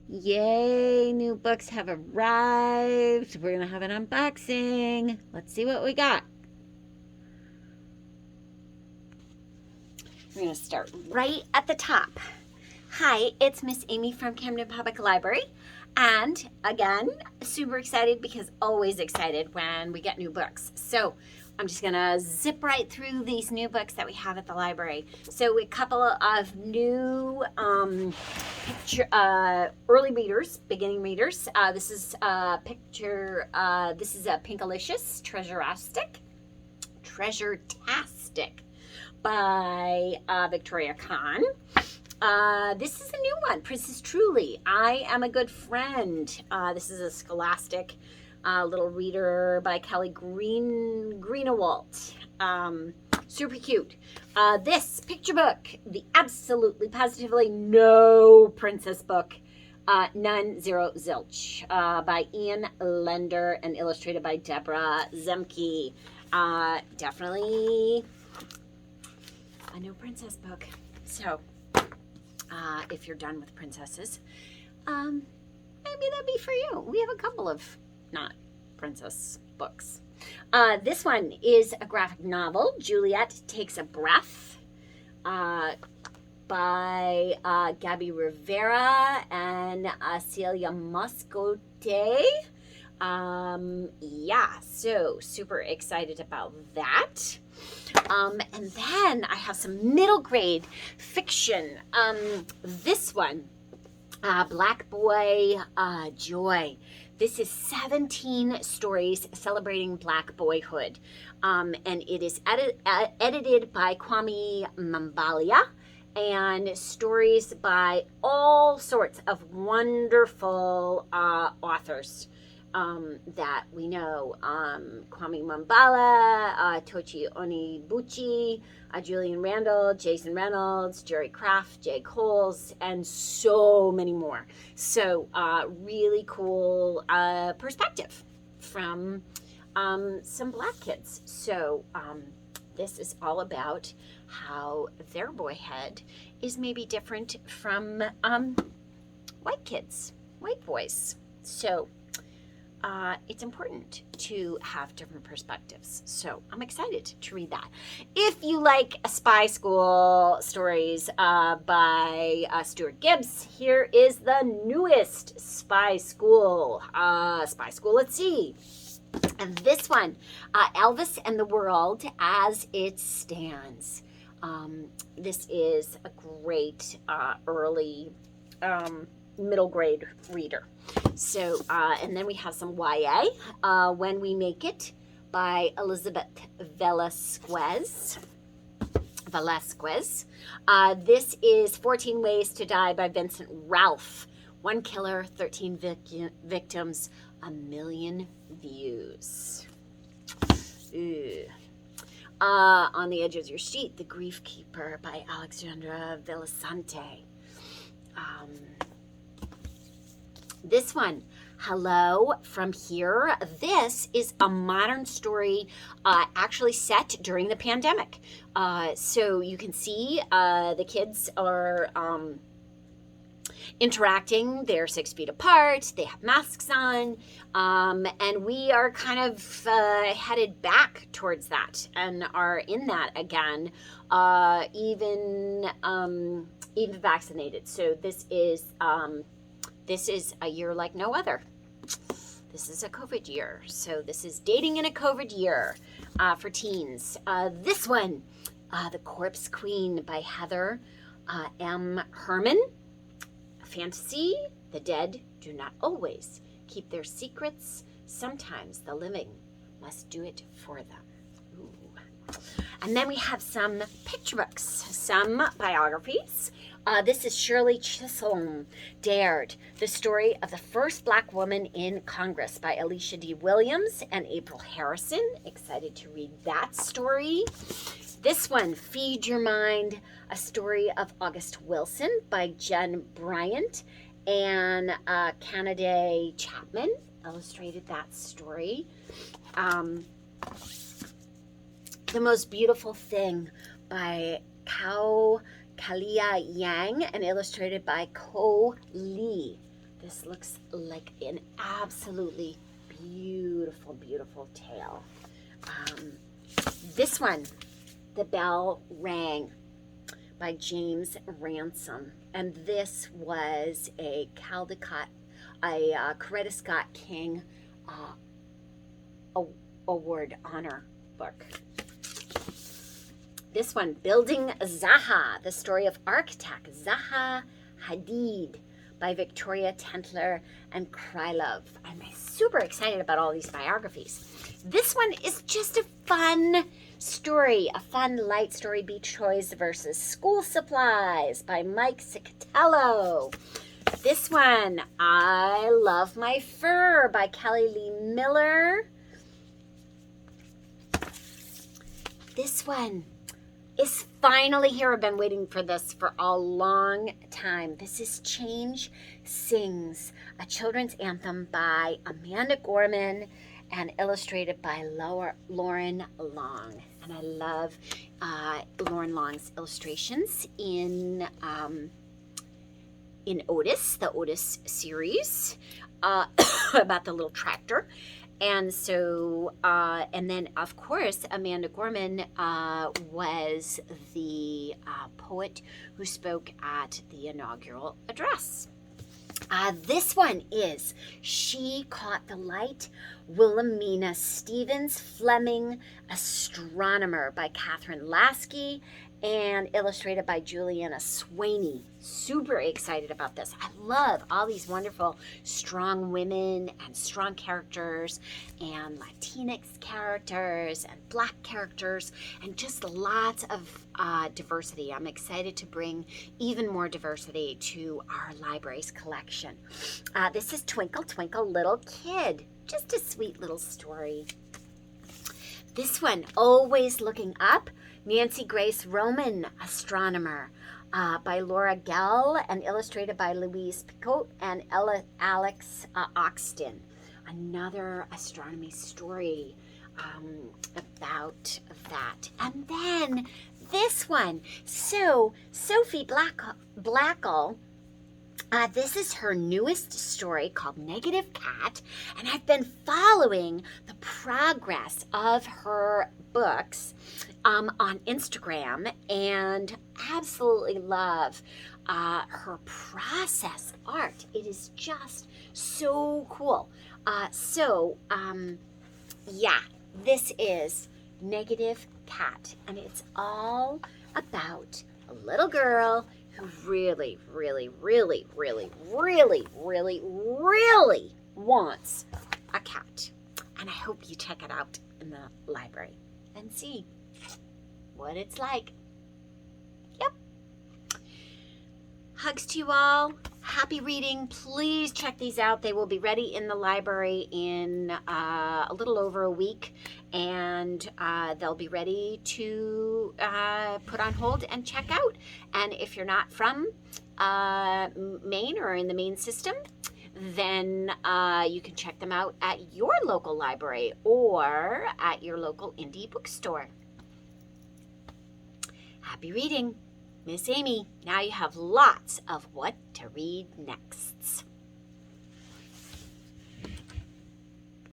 Yay, new books have arrived. We're going to have an unboxing. Let's see what we got. We're going to start right at the top. Hi, it's Miss Amy from Camden Public Library. And again, super excited because always excited when we get new books. So I'm just gonna zip right through these new books that we have at the library. So a couple of new early readers, beginning readers. This is a Pinkalicious Treasure-tastic by Victoria Kahn. This is a new one, Princess Truly, I Am a Good Friend. This is a scholastic little reader by Kelly Greenawalt. Super cute. This picture book, the absolutely positively no princess book, None, Zero, Zilch, by Ian Lender and illustrated by Deborah Zemke. Definitely a no princess book. So if you're done with princesses, maybe that'd be for you. We have a couple of not princess books. This one is a graphic novel, Juliet Takes a Breath, by Gabby Rivera and Celia Muscote. Yeah, so super excited about that. And then I have some middle grade fiction. This one, Black Boy Joy. This is 17 stories celebrating Black boyhood. And it is edited by Kwame Mambalia, and stories by all sorts of wonderful authors that we know. Kwame Mambala, Tochi Onibuchi, Julian Randall, Jason Reynolds, Jerry Craft, Jay Coles, and so many more. So really cool perspective from some Black kids. So this is all about how their boyhood is maybe different from white kids, white boys. So it's important to have different perspectives. So I'm excited to read that. If you like Spy School stories by Stuart Gibbs, here is the newest Spy School. Spy School at Sea. And this one, Elvis and the World as It Stands. This is a great early middle grade reader. So, and then we have some YA, When We Make It by Elizabeth Velasquez. This is 14 Ways to Die by Vincent Ralph. One killer, 13 victims, 1 million views. On the Edge of Your Seat, The Grief Keeper by Alexandra Villasante. This one, Hello from Here. This is a modern story actually set during the pandemic. So you can see the kids are interacting. They're 6 feet apart. They have masks on. And we are kind of headed back towards that and are in that again, even vaccinated. So this is a year like no other. This is a COVID year. So this is dating in a COVID year for teens. This one, The Corpse Queen by Heather M. Herman. Fantasy, the dead do not always keep their secrets. Sometimes the living must do it for them. Ooh. And then we have some picture books, some biographies. This is Shirley Chisholm, Dared, the story of the first Black woman in Congress by Alicia D. Williams and April Harrison. Excited to read that story. This one, Feed Your Mind, a story of August Wilson by Jen Bryant and Canaday Chapman illustrated that story. The Most Beautiful Thing by Kalia Yang and illustrated by Ko Lee. This looks like an absolutely beautiful, beautiful tale. This one, The Bell Rang by James Ransom. And this was a Coretta Scott King Award honor book. This one, Building Zaha, the story of architect Zaha Hadid by Victoria Tentler and Krylov. I'm super excited about all these biographies. This one is just a fun story, a fun light story, Beach Toys versus School Supplies by Mike Cicatello. This one, I Love My Fur by Kelly Lee Miller. This one is finally here. I've been waiting for this for a long time. This is Change Sings, a children's anthem by Amanda Gorman and illustrated by Lauren Long. And I love Lauren Long's illustrations in Otis, the Otis series, about the little tractor. And so, and then of course, Amanda Gorman was the poet who spoke at the inaugural address. This one is She Caught the Light, Wilhelmina Stevens Fleming, Astronomer by Catherine Lasky, and illustrated by Juliana Swaney. Super excited about this. I love all these wonderful strong women and strong characters and Latinx characters and Black characters and just lots of diversity. I'm excited to bring even more diversity to our library's collection. This is Twinkle Twinkle Little Kid. Just a sweet little story. This one, Always Looking Up, Nancy Grace Roman, Astronomer, by Laura Gell and illustrated by Louise Picotte and Alex Oxton. Another astronomy story about that. And then this one, so Sophie Blackall, this is her newest story called Negative Cat, and I've been following the progress of her books on Instagram and absolutely love her process art. It is just so cool. Yeah, this is Negative Cat, and it's all about a little girl who really, really, really, really, really, really, really wants a cat. And I hope you check it out in the library and see what it's like. Yep. Hugs to you all. Happy reading. Please check these out. They will be ready in the library in a little over a week, and they'll be ready to put on hold and check out. And if you're not from Maine or in the Maine system, then you can check them out at your local library or at your local indie bookstore. Happy reading. Miss Amy, now you have lots of what to read next.